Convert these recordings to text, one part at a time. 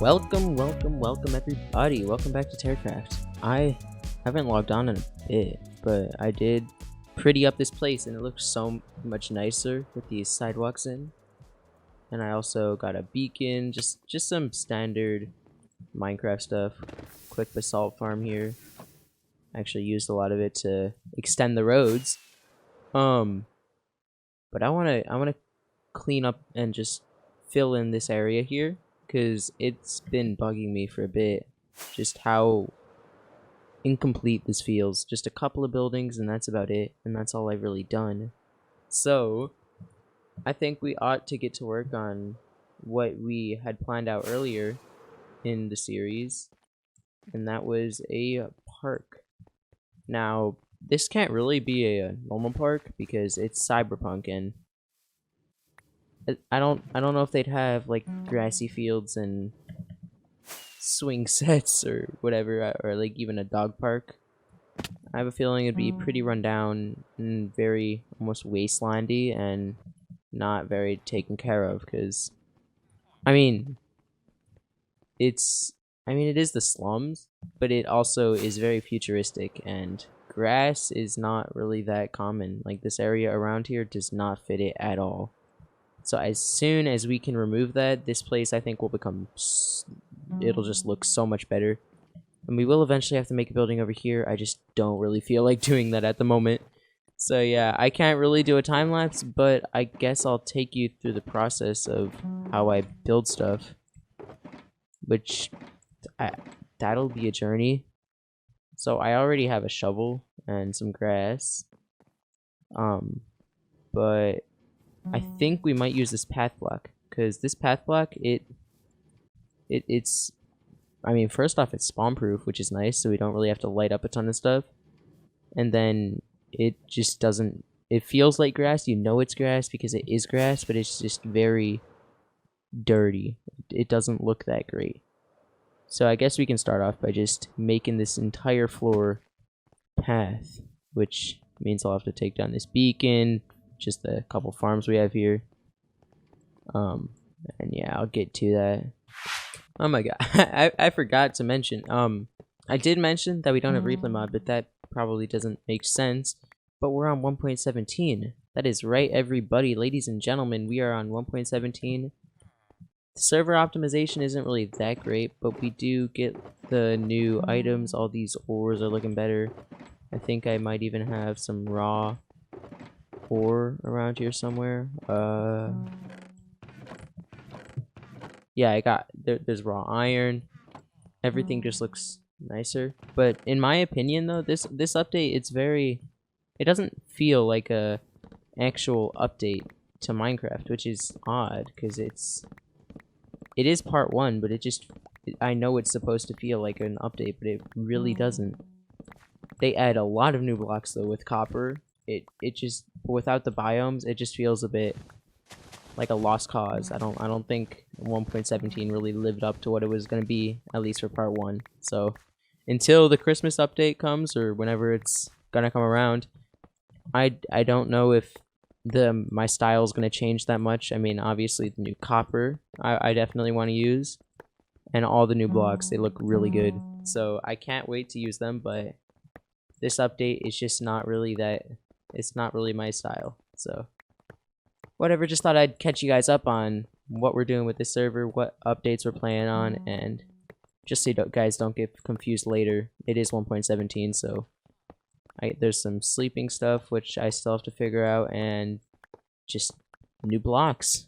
Welcome everybody. Welcome back to Taracraft. I haven't logged on in a bit, but I did pretty up this place and it looks so much nicer with these sidewalks in. And I also got a beacon, just some standard Minecraft stuff. Quick basalt farm here. I actually used a lot of it to extend the roads. But I wanna clean up and just fill in this area here, because it's been bugging me for a bit just how incomplete this feels. Just a couple of buildings and that's about it, and that's all I've really done. So I think we ought to get to work on what we had planned out earlier in the series, and that was a park. Now this can't really be a normal park because it's cyberpunk, and I don't know if they'd have like grassy fields and swing sets or whatever, or like even a dog park. I have a feeling it'd be pretty run down and very almost wastelandy and not very taken care of, because I mean it is the slums, but it also is very futuristic, and grass is not really that common. Like, this area around here does not fit it at all. So as soon as we can remove that, this place I think will become, it'll just look so much better. And we will eventually have to make a building over here. I just don't really feel like doing that at the moment. So yeah, I can't really do a time lapse, but I guess I'll take you through the process of how I build stuff, which that'll be a journey. So I already have a shovel and some grass, but I think we might use this path block, because this path block, it's I mean, first off, it's spawn proof, which is nice, so we don't really have to light up a ton of stuff. And then it just doesn't, it feels like grass. You know it's grass because it is grass, but it's just very dirty. It doesn't look that great. So I guess we can start off by just making this entire floor path, which means I'll have to take down this beacon, just a couple farms we have here. And yeah, I'll get to that. Oh my god, I forgot to mention, I did mention that we don't have replay mod, but that probably doesn't make sense. But we're on 1.17. That is right, everybody, ladies and gentlemen, we are on 1.17. The server optimization isn't really that great, but we do get the new items. All these ores are looking better. I think I might even have some raw ore around here somewhere. Yeah, I got there's raw iron. Everything just looks nicer. But in my opinion, though, this update, it doesn't feel like a actual update to Minecraft, which is odd, because it is part 1, but I know it's supposed to feel like an update, but it really doesn't. They add a lot of new blocks though with copper. It just, without the biomes, it just feels a bit like a lost cause. I don't think 1.17 really lived up to what it was going to be, at least for part 1. So until the Christmas update comes, or whenever it's gonna come around, I don't know if my style is going to change that much. I mean, obviously the new copper I definitely want to use, and all the new blocks, they look really good, so I can't wait to use them. But this update is just not really it's not really my style. So whatever, just thought I'd catch you guys up on what we're doing with this server, what updates we're playing on, and just so you guys don't get confused later, it is 1.17, so there's some sleeping stuff which I still have to figure out, and just new blocks.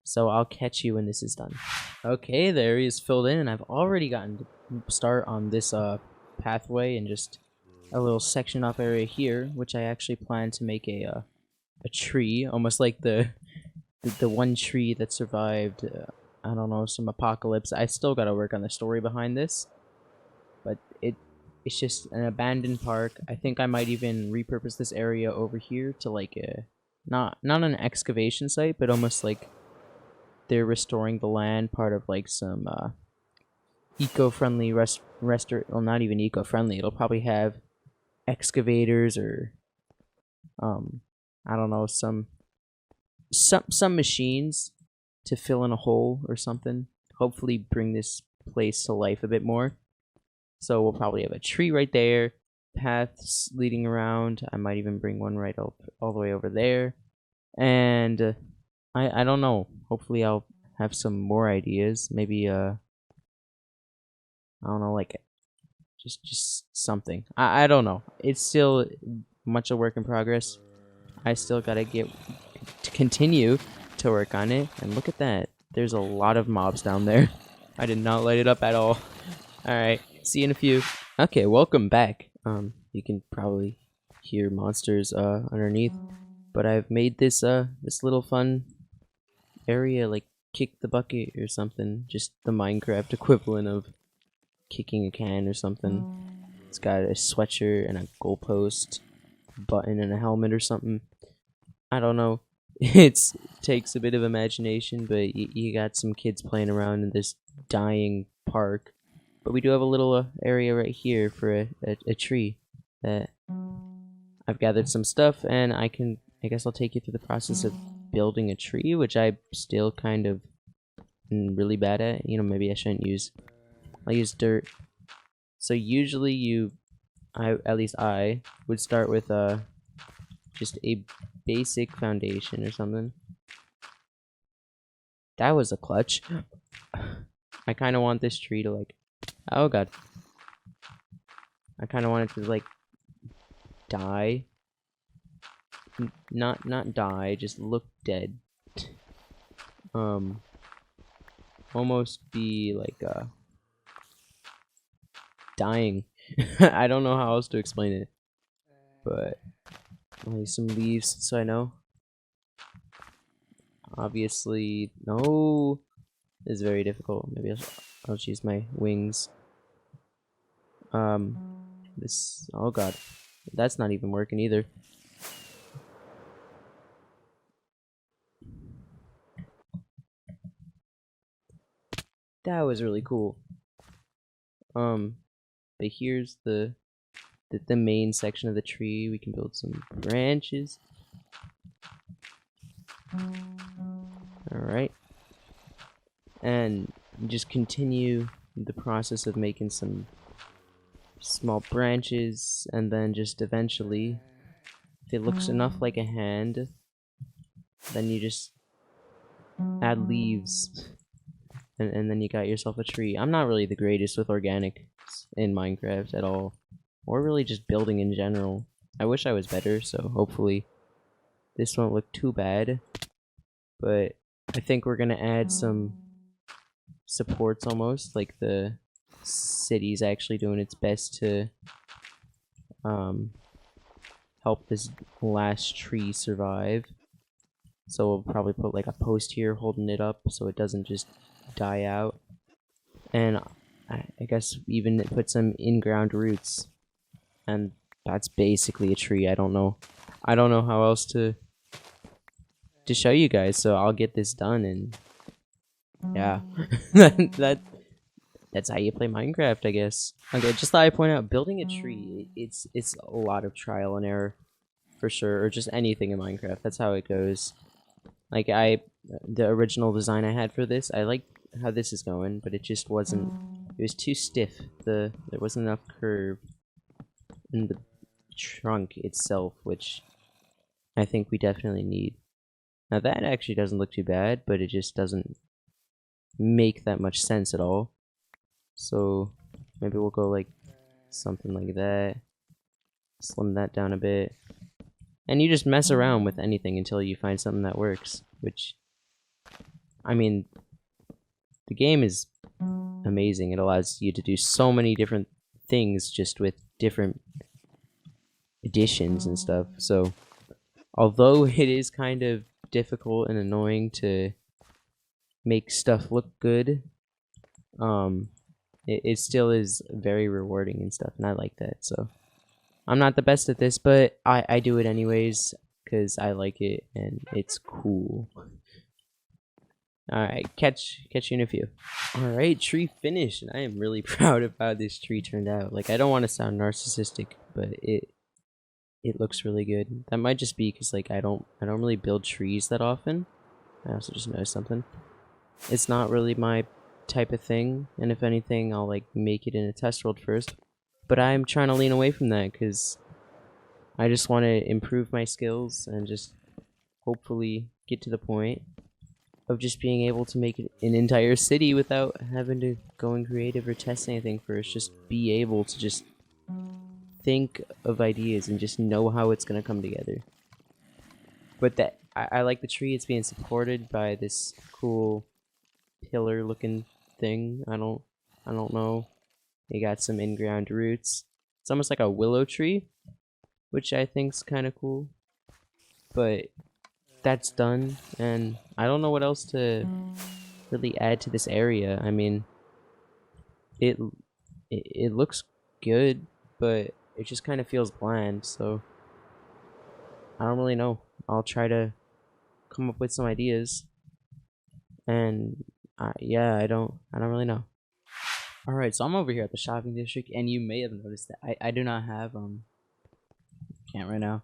So I'll catch you when this is done. Okay, the area is filled in, and I've already gotten to start on this pathway and just a little section off area here, which I actually plan to make a tree, almost like the one tree that survived, I don't know, some apocalypse. I still gotta work on the story behind this, but it's just an abandoned park. I think I might even repurpose this area over here to like a not an excavation site, but almost like they're restoring the land, part of like some eco-friendly well, not even eco-friendly. It'll probably have excavators or I don't know, some machines to fill in a hole or something. hopefully bring this place to life a bit more. So we'll probably have a tree right there, paths leading around. I might even bring one right up all the way over there. And I don't know. Hopefully I'll have some more ideas. Maybe I don't know, like just something. I don't know. It's still much a work in progress. I still gotta continue to work on it. And look at that. There's a lot of mobs down there. I did not light it up at all. Alright, see you in a few. Okay, welcome back. You can probably hear monsters underneath. But I've made this this little fun area, like kick the bucket or something. Just the Minecraft equivalent of kicking a can or something. It's got a sweatshirt and a goalpost, button and a helmet or something. I don't know. It takes a bit of imagination, but you got some kids playing around in this dying park. But we do have a little area right here for a tree that I've gathered some stuff, and I guess I'll take you through the process of building a tree, which I'm still kind of really bad at. You know, maybe I shouldn't use. I'll use dirt. So usually at least I would start with just a basic foundation or something. That was a clutch. I kind of want this tree to like, oh god. I kind of want it to like die. Not die, just look dead. Almost be like dying. I don't know how else to explain it. But I'll use some leaves so I know. Obviously, no. It's very difficult. Maybe I'll just use my wings. This, oh god. That's not even working either. That was really cool. But here's the main section of the tree. We can build some branches. Alright. And just continue the process of making some small branches, and then just eventually, if it looks enough like a hand, then you just add leaves, and then you got yourself a tree. I'm not really the greatest with organics in Minecraft at all, or really just building in general. I wish I was better, so hopefully this won't look too bad. But I think we're gonna add some supports almost, like the city's actually doing its best to help this last tree survive. So we'll probably put like a post here holding it up so it doesn't just die out. And I guess even put some in-ground roots. And that's basically a tree. I don't know how else to show you guys, so I'll get this done, and yeah. That's how you play Minecraft, I guess. Okay, just thought I'd point out, building a tree, it's a lot of trial and error, for sure, or just anything in Minecraft. That's how it goes. Like, the original design I had for this, I like how this is going, but it just wasn't, it was too stiff. There wasn't enough curve in the trunk itself, which I think we definitely need. Now that actually doesn't look too bad, but it just doesn't make that much sense at all. So maybe we'll go like something like that. Slim that down a bit. And you just mess around with anything until you find something that works. Which, I mean, the game is amazing. It allows you to do so many different things just with different additions and stuff. So although it is kind of difficult and annoying to make stuff look good, it still is very rewarding and stuff, and I like that. So I'm not the best at this, but I do it anyways because I like it and it's cool. Alright, catch you in a few. Alright, tree finished, and I am really proud of how this tree turned out. Like, I don't want to sound narcissistic, but it looks really good. That might just be because like I don't really build trees that often. I also just noticed something. It's not really my type of thing, and if anything, I'll like make it in a test world first. But I'm trying to lean away from that because I just want to improve my skills and just hopefully get to the point of just being able to make an entire city without having to go in creative or test anything first. Just be able to just think of ideas and just know how it's gonna come together. But that I like the tree. It's being supported by this cool pillar looking thing. I don't know. They got some in-ground roots. It's almost like a willow tree, which I think's kind of cool. But that's done, and I don't know what else to really add to this area. I mean, it looks good, but it just kind of feels bland, so I don't really know. I'll try to come up with some ideas, and yeah, I don't really know. All right, so I'm over here at the shopping district, and you may have noticed that I do not have can't right now.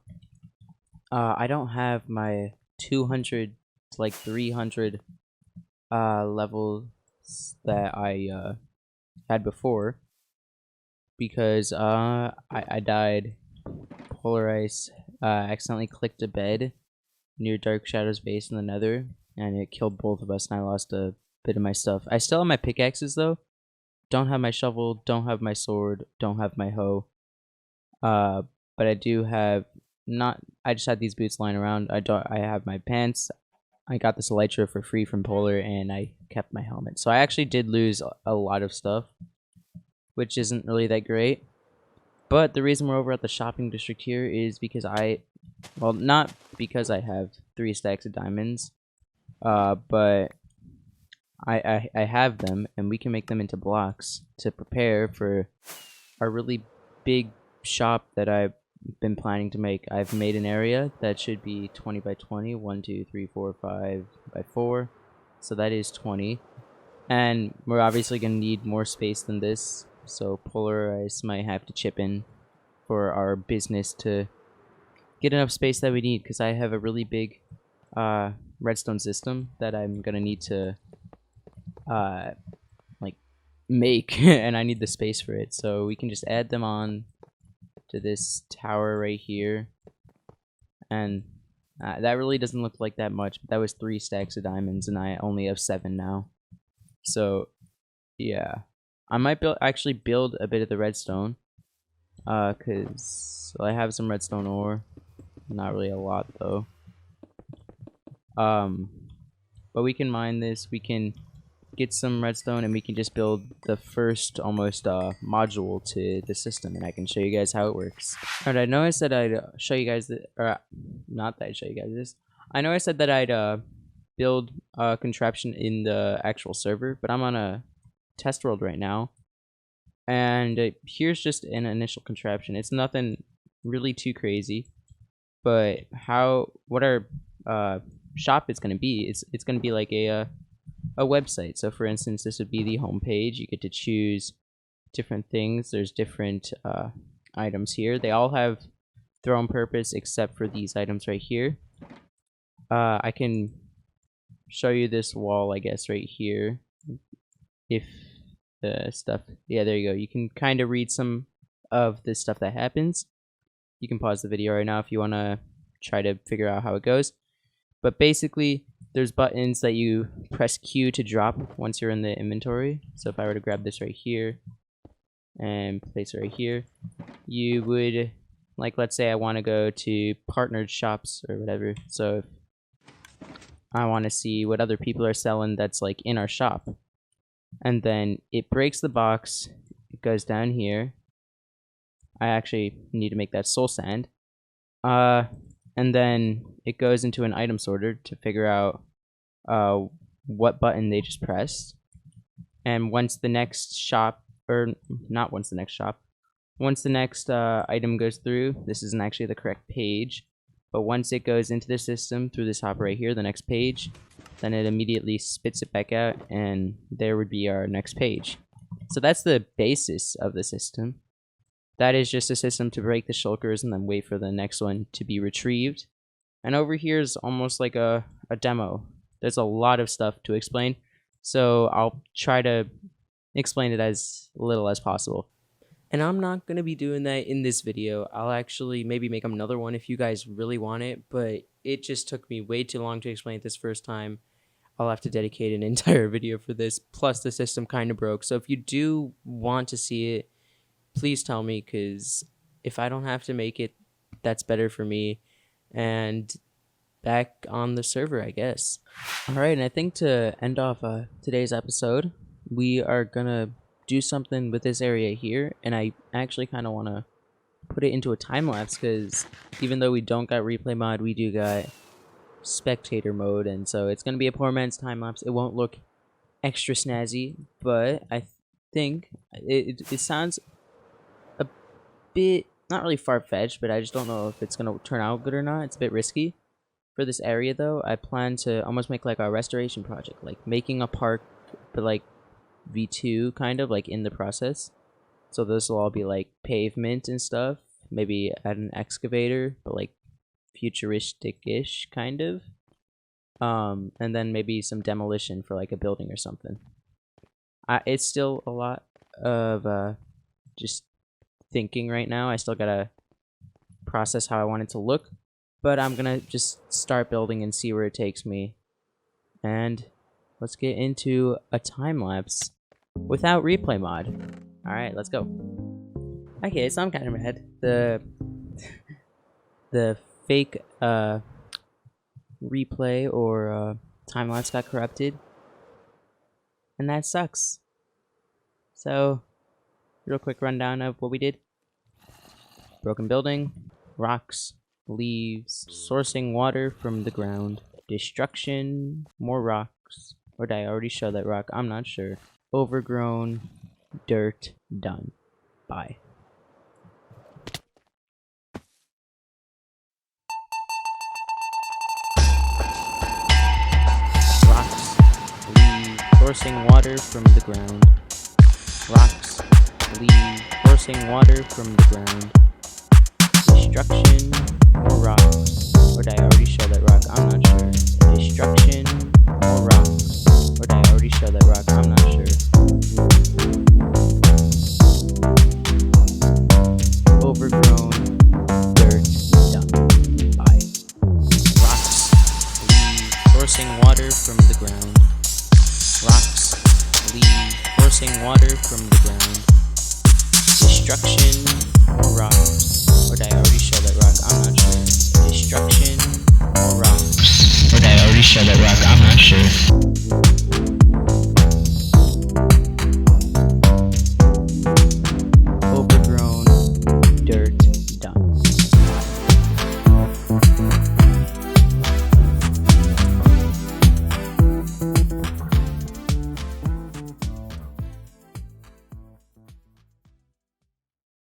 I don't have my 200 to like 300 levels that I had before, because I died. Polar Ice accidentally clicked a bed near Dark Shadow's base in the Nether, and it killed both of us, and I lost a bit of my stuff. I still have my pickaxes though. Don't have my shovel, don't have my sword, don't have my hoe. But I do have I just had these boots lying around. I have my pants. I got this elytra for free from Polar, and I kept my helmet. So I actually did lose a lot of stuff, which isn't really that great. But the reason we're over at the shopping district here is because well, not because I have 3 stacks of diamonds, but I have them, and we can make them into blocks to prepare for a really big shop that I've been planning to make. I've made an area that should be 20 by 20, 1, 2, 3, 4, 5 by 4, so that is 20. And we're obviously going to need more space than this, so Polar Ice might have to chip in for our business to get enough space that we need, because I have a really big redstone system that I'm going to need to like make, and I need the space for it. So we can just add them on to this tower right here, and that really doesn't look like that much, but that was 3 stacks of diamonds, and I only have 7 now. So yeah, I might actually build a bit of the redstone, cause I have some redstone ore, not really a lot though. But we can mine this, we can get some redstone, and we can just build the first almost module to the system, and I can show you guys how it works. Alright, I know I said I'd show you guys or not that I'd show you guys this. I know I said that I'd build a contraption in the actual server, but I'm on a test world right now, and here's just an initial contraption. It's nothing really too crazy, but what our shop is going to be, it's going to be like a website. So for instance, this would be the home page. You get to choose different things. There's different items here. They all have their own purpose except for these items right here. I can show you this wall, I guess, right here. If the stuff, yeah, there you go. You can kind of read some of the stuff that happens. You can pause the video right now if you want to try to figure out how it goes. But basically, there's buttons that you press Q to drop once you're in the inventory. So if I were to grab this right here and place it right here, you would, like, let's say I want to go to partnered shops or whatever. So if I want to see what other people are selling that's like in our shop, and then it breaks the box, it goes down here. I actually need to make that soul sand. And then it goes into an item sorter to figure out what button they just pressed. And once the next shop, or not once the next shop, once the next item goes through, this isn't actually the correct page, but once it goes into the system through this hopper right here, the next page, then it immediately spits it back out, and there would be our next page. So that's the basis of the system. That is just a system to break the shulkers and then wait for the next one to be retrieved. And over here is almost like a demo. There's a lot of stuff to explain. so I'll try to explain it as little as possible. And I'm not going to be doing that in this video. I'll actually maybe make another one if you guys really want it, but it just took me way too long to explain it this first time. I'll have to dedicate an entire video for this, plus the system kind of broke. So if you do want to see it, please tell me, because if I don't have to make it, that's better for me. And back on the server, I guess. Alright, and I think to end off today's episode, we are gonna do something with this area here, and I actually kind of want to put it into a time-lapse, because even though we don't got replay mod, we do got spectator mode, and so it's going to be a poor man's time-lapse. It won't look extra snazzy, but I think it sounds a bit, not really far-fetched, but I just don't know if it's going to turn out good or not. It's a bit risky. For this area, though, I plan to almost make like a restoration project, like making a park, but like V2 kind of like in the process. So this will all be like pavement and stuff, maybe add an excavator, but like futuristic-ish kind of, and then maybe some demolition for like a building or something. It's still a lot of just thinking right now. I still gotta process how I want it to look, but I'm gonna just start building and see where it takes me. And let's get into a time-lapse without replay mod. Alright, let's go. Okay, so I'm kind of mad. The fake replay or time-lapse got corrupted. And that sucks. So, real quick rundown of what we did. Broken building, rocks, leaves, sourcing water from the ground, destruction, more rocks. Or did I already show that rock? I'm not sure. Overgrown, dirt, done. Bye. Rocks, leaves, sourcing water from the ground. Rocks, leaves, sourcing water from the ground. Destruction, more rocks. Or did I already show that rock? I'm not sure. Destruction, more rocks. Or did I already show that rock? I'm not sure. Overgrown, dirt, done. Bye. Rocks, leaves, sourcing water from the ground. Rocks, leaves, sourcing water from the ground. Destruction, more rocks. Or did I already show that rock? I'm not sure. Destruction, more rocks. Or did I already show that rock? I'm not sure.